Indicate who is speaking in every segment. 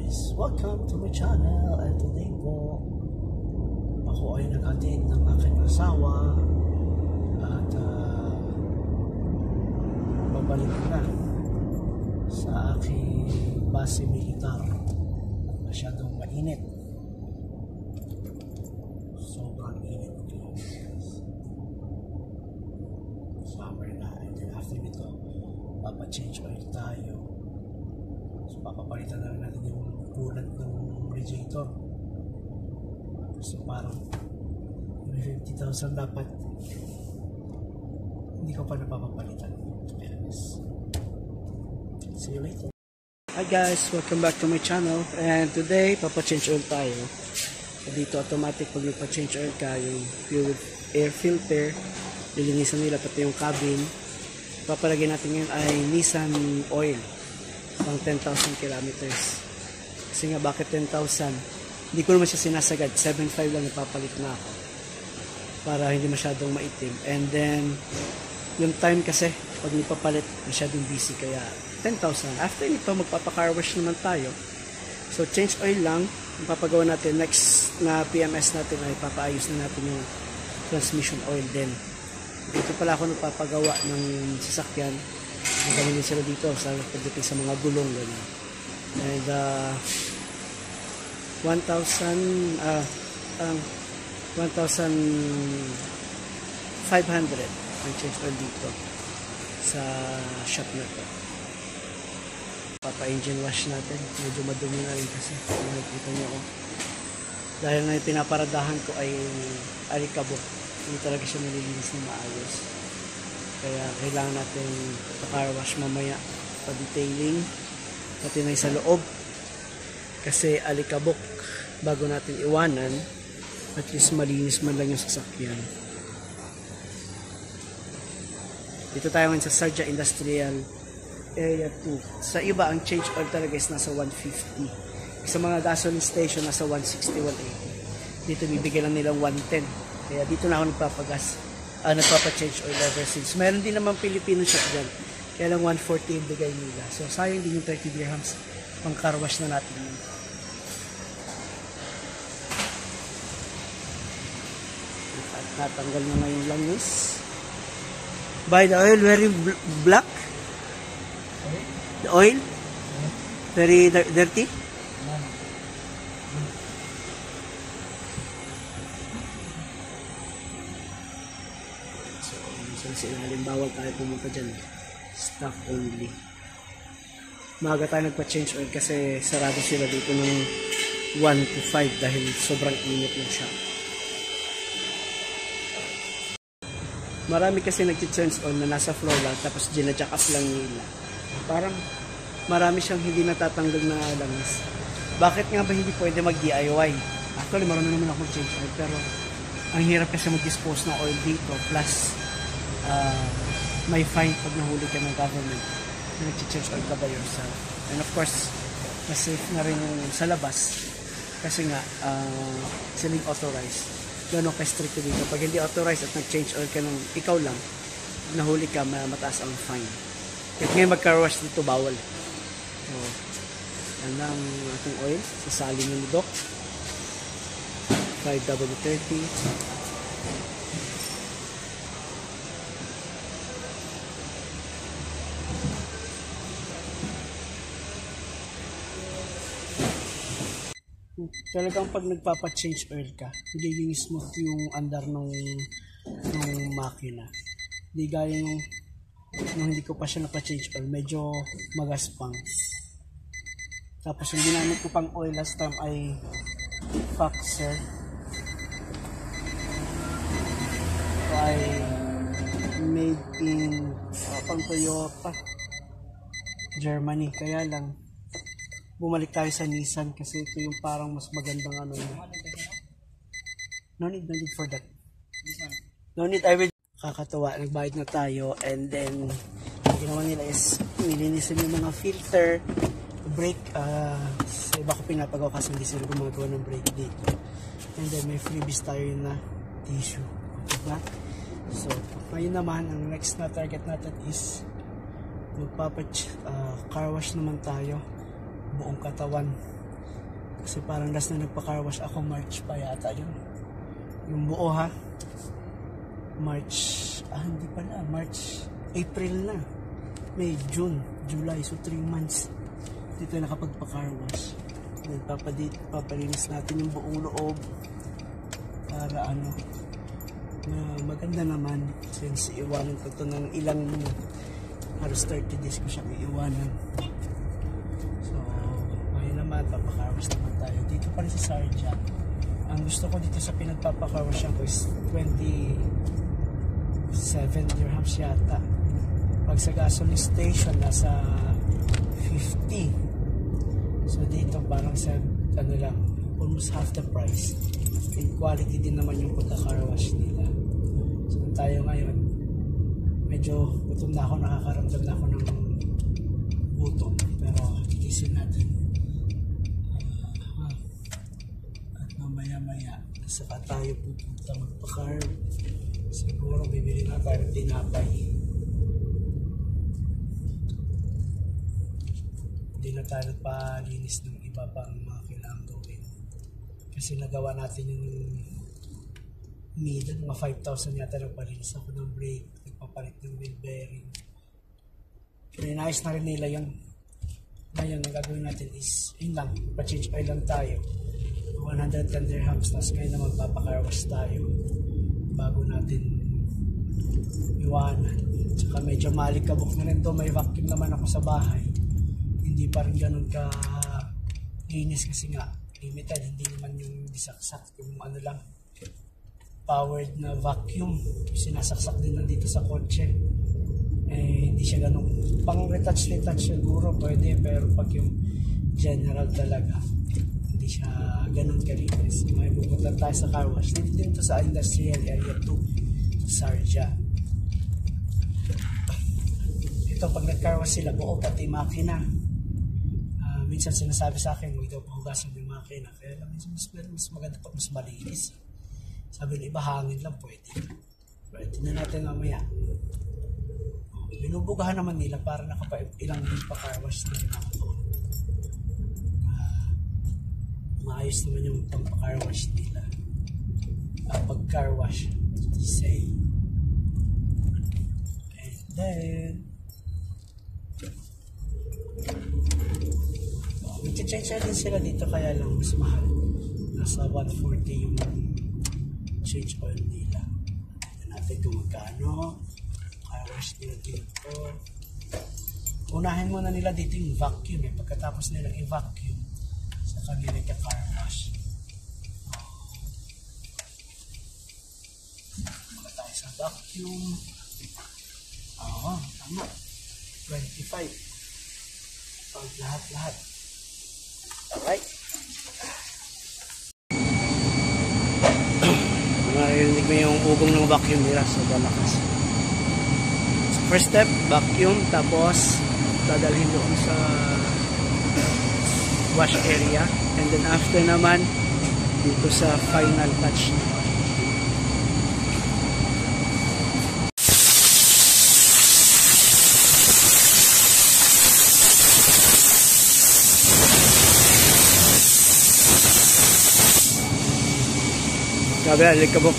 Speaker 1: guys, welcome to my channel. And today po ako ay nag-attend ng aking asawa at babalik na sa aking base militar. Masyadong mainit, sobrang init guys. Summer na, and then after nito papa-change oil tayo. So papapalitan na natin yung coolant ng radiator. So parang may 50,000 dapat, hindi ko pa napapapalitan. See you later. Hi guys, welcome back to my channel. And today papa-change oil tayo. So dito automatic pag nagpa-change oil ka, yung air filter lilinisan nila, pati yung cabin. Papalagay natin yun ay Nissan oil pang 10,000 kilometers. Kasi nga bakit 10,000? Hindi ko naman siya sinasagad, 7,500 lang ipapalit na ako para hindi masyadong maitim. And then yung time kasi pag ipapalit masyadong busy, kaya 10,000. After nito magpapa-car wash naman tayo. So change oil lang yung papagawa natin. Next na PMS natin ay papaayos na natin yung transmission oil din. Dito pala ako nagpapagawa ng sasakyan. Magaling din sila dito sa pagdating sa mga gulong ganyan. And 1,500 ang change oil dito sa shop na to. Papa-engine wash natin. Medyo madumi na rin kasi nakikita nyo ko. Dahil na yung pinaparadahan ko ay alikabok. Hindi talaga siya nalilinis na maayos. Kaya kailangan natin pa-car wash mamaya, pa-detailing, pati na sa loob. Kasi alikabok, bago natin iwanan, at least malinis man lang yung sasakyan. Dito tayo ngayon sa Sarja Industrial Area 2. Sa iba, ang change oil talaga is nasa 150. Sa mga gasoline station, nasa 160, 180. Dito bibigyan lang nilang 110. Kaya dito na ako nagpapa-change oil ever since. Meron din naman Filipino shop dyan. Kaya lang 140 yung bigay nila. So sayang din yung 30 dirhams. Pang car wash na natin yun. At natanggal na nga yung langis. By the oil, very black. The oil? Very dirty? Sa ilalim, bawal tayo pumunta dyan. Stock only. Maaga tayo nagpa-change oil kasi sarado sila dito ng 1 to 5 dahil sobrang init ng shop. Marami kasi nag-change oil na nasa floor lang tapos gina-jack up lang nila. Parang marami siyang hindi natatanggal na langis. Bakit nga ba hindi pwede mag-DIY? Actually, marami naman ako change oil pero ang hirap kasi mag-dispose ng oil dito, plus may fine pag nahuli ka ng government na nag-change oil ka by yourself. And of course, mas safe na rin yung sa labas kasi nga siling authorized. Gano'n ka-strict dito. Pag hindi authorized at nag-change oil ka ng ikaw lang, nahuli ka, mataas ang fine. Kahit ngayon mag-car wash dito, bawal. So, yan lang ating oil. Sasalin yung Doc 5W30. Talagang pag nagpapa-change oil ka, magiging smooth yung andar ng makina. Hindi gaya nung hindi ko pa siya napa-change oil, medyo magaspang. Tapos yung ginamit ko pang oil last time ay Foxer. Ito ay made in pang Toyota, Germany. Kaya lang bumalik tayo sa Nissan kasi ito yung parang mas magandang ano yun. No need for that. No need, I will. Kakatawa, nagbayad na tayo and then ginawa nila is nilinisan yung mga filter, brake, sa iba ko pinapagawa kasi hindi sila gumagawa ng brake dito. And then may freebies tayo yun na tissue. Diba? So, ngayon naman, ang next na target natin is car wash naman tayo. Buong katawan. Kasi parang last na nagpa-car wash ako, March pa yata yun. Yung buo ha. March, hindi pala, March, April na. May, June, July, so 3 months. Dito nakapagpa-car wash. Then papalinis natin yung buong loob. Para ano, na maganda naman. Since iwanan ko ito ng ilang, halos 30 days ko siyang iiwanan. So, ngayon naman, papaka-car wash naman tayo. Dito pa rin sa Sharjah. Ang gusto ko dito sa pinagpapaka-car wash ko is 27 dirhams yata. Pag sa gasoline station, nasa 50. So, dito parang sa, ano lang, almost half the price. And quality din naman yung pagka-car wash nila. So, tayo ngayon, medyo gutom na ako, nakakaramdam na ako ng gutom. Pero, tikisin natin. At mamaya-maya, saka tayo pupunta magpa-carb. Siguro, bibili na tayo ng tinapay. Hindi na tayo nagpalinis ng iba pang mga kailangan gawin. Kasi nagawa natin yung mga 5,000 yata nagpalinis ako ng brake, nagpapalit ng wheel bearing. Pinayos na rin nila yun. Ngayon, ang gagawin natin is, yun lang, pa-change oil lang tayo. 110 dirhams, tapos ngayon naman papacar wash tayo bago natin iwanan. Tsaka medyo malikabok na rin to, may vacuum naman ako sa bahay. Hindi pa rin ganun ka linis kasi nga limited, hindi naman yung disaksak, yung ano lang, powered na vacuum, sinasaksak din nandito sa kotse. Hindi siya ganun, pang retouch siguro pwede, pero pag yung general talaga, hindi siya ganun kalinis. May pupunta tayo sa car wash, dito sa industrial area 2 sa Sharjah. Ito, pag nag-car wash sila, buo pati makina. Minsan sinasabi sa akin, huwag daw pahugasan yung makina. Kaya lang, mas maganda pag mas malinis. Sabi ng iba, hangin lang pwede. Pero tingnan natin mamaya. Binubugahan naman nila para ilang din pa car wash na ako. Maayos naman yung pang-car wash nila. Pag car wash, say. And then, i-change din sila dito, kaya lang mas mahal. Nasa 140 yung change oil nila. Tignan natin kung magkano. Car wash nila dito. Unahin muna nila dito yung vacuum. Pagkatapos nila i-vacuum, sa kanila ka-car wash. Maka tayo sa vacuum. Tama. 25. Pag lahat-lahat. Alright. Marinig mo yung ugong ng vacuum nila sa balakas. First step, vacuum. Tapos, dadalhin doon sa wash area. And then after naman, dito sa final touch naman. Grabe, alikabok.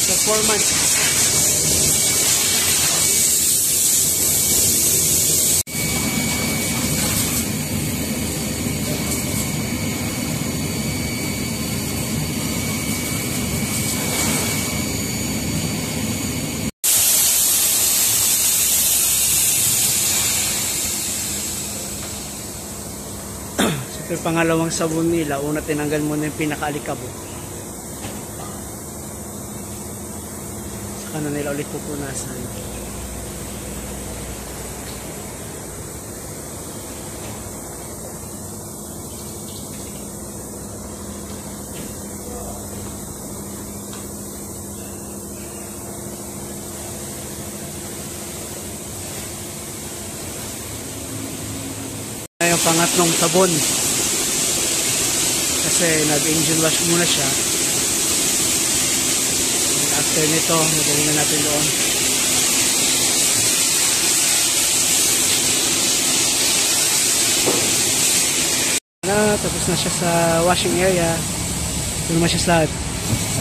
Speaker 1: Performance. Yung pangalawang sabon nila, una tinanggal muna yung pinakaalikabok. Saka na nila ulit pupunasan. Yung pangatlong sabon kasi nag-engine wash muna siya. And after nito magaling na natin doon. Tapos na siya sa washing area. Ito naman siya sa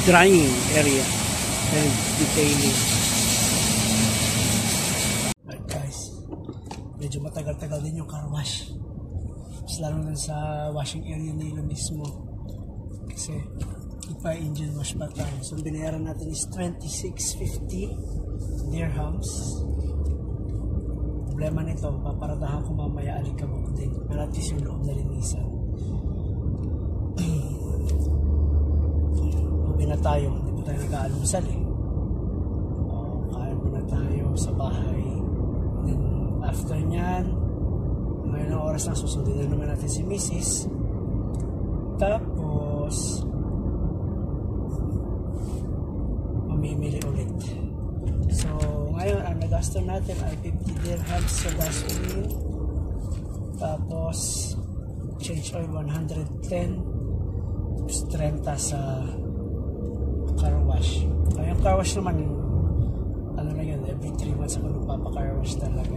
Speaker 1: drying area and detailing. Alright guys, medyo matagal-tagal din yung car wash. Lalo na sa washing area nila mismo kasi ipa-engine wash pa tayo. So binayaran natin is 2650 dirhams. Problema nito, paparadahan ko mamaya alikabok din, pero at least yung loob na linisan. Uwi na tayo, hindi pa tayo nag-aalusal kain muna tayo sa bahay. Then after nyan, ngayon ang oras na susundin na naman natin si Mrs. Tapos mamimili ulit. So ngayon ang nagasto natin ay 50 dirhams sa gasoline. Tapos change oil 110. Tapos 30 sa car wash. Yung car wash naman, ano na yun, every 3 months ako nagpapa-car wash talaga.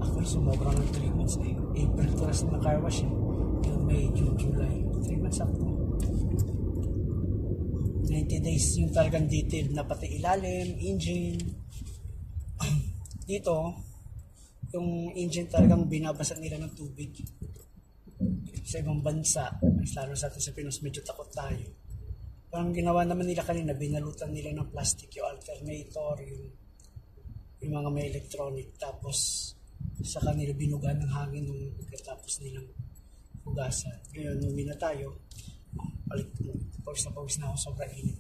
Speaker 1: Ako sumobra ng 3 months April ko na car wash yung May, June, July 3 months ako. 90 days yung talagang detailed na pati ilalim, engine. Dito yung engine talagang binabasa nila ng tubig. Sa ibang bansa, lalo sa atin sa Pinos, medyo takot tayo. Parang ginawa naman nila kanina, binalutan nila ng plastic yung alternator, yung mga may electronic, tapos sa kanila binugan ng hangin nung pagkatapos nilang hugasan. Ngayon, nung na tayo, pawis na ako, sobrang init.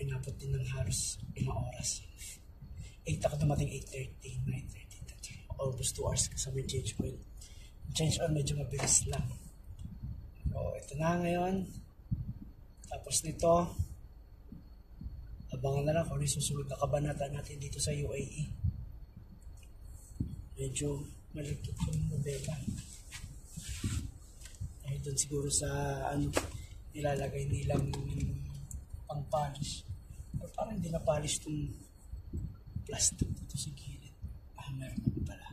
Speaker 1: Inabot din ng halos ilang oras. 8 ako dumating, 8:30, 9:30, almost 2 hours kasama yung change oil. Change oil medyo mabilis lang. So, ito na ngayon. Tapos nito, abangan na lang kung ano yung susunod na kabanata natin dito sa UAE. Medyo malagkit yung modela. Dahil doon siguro sa nilalagay nilang pang-polish. Pero parang hindi na-polish itong plastic dito sa gilid. Meron naman pala.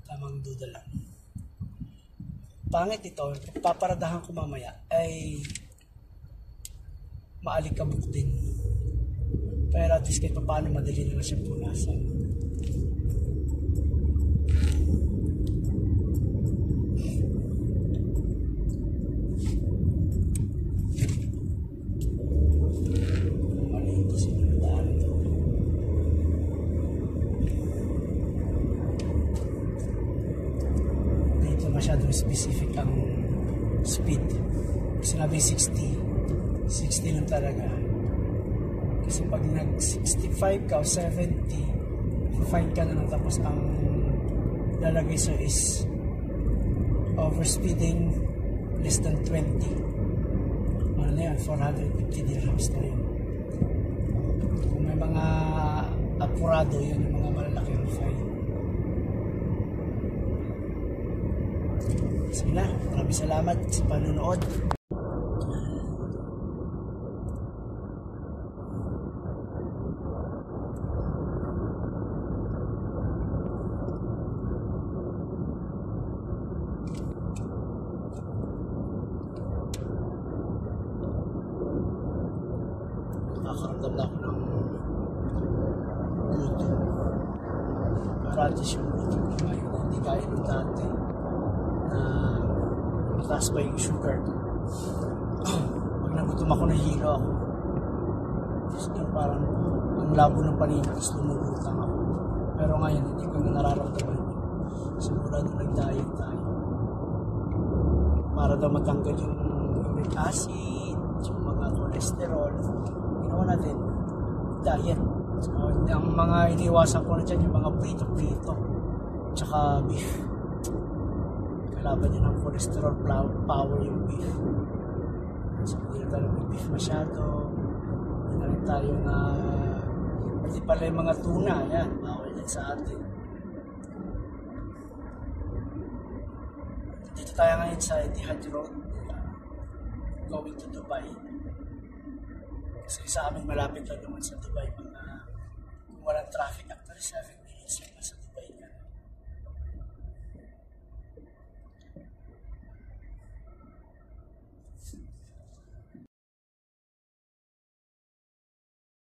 Speaker 1: Tamang duda lang. Pangit ito, paparadahan ko mamaya ay maalikabok din. Pero at least kahit paano madali na siyang punasan. Masyadong specific ang speed. Sinabi 60 lang talaga. Kasi pag nag 65 ka o 70, fine ka na lang, tapos ang lalagay sa is overspeeding less than 20. Ano na yan? 450 dirhams na yun. Kung may mga apurado, yun yung mga malalaking fine. Sige na, maraming salamat sa panonood. Nakakaramdam na ako ng gutom. Practice yung gutom ko ngayon. Hindi kaya ng dati na mataas pa yung sugar. Pag nagutom ako, nahihilo ako. Tapos parang ang labo ng paningin, tapos lumulutang ako. Pero ngayon, hindi ko na nararamdaman. Simula nung nag-diet tayo. para daw matanggal yung uric acid, yung mga cholesterol. Ginawa natin diet. So, ang mga iniwasan ko na dyan, yung mga prito-prito, tsaka beef. Kalaban niya ng cholesterol power yung beef. So, hindi na tayo beef masyado. Hindi na rin tayo na pati pala yung mga tuna, yan, bawal yan sa atin. Dito tayo ngayon sa Etihad Road, going to Dubai. Kasi sa amin malapit lang naman sa Dubai, mga kung walang traffic, actually 7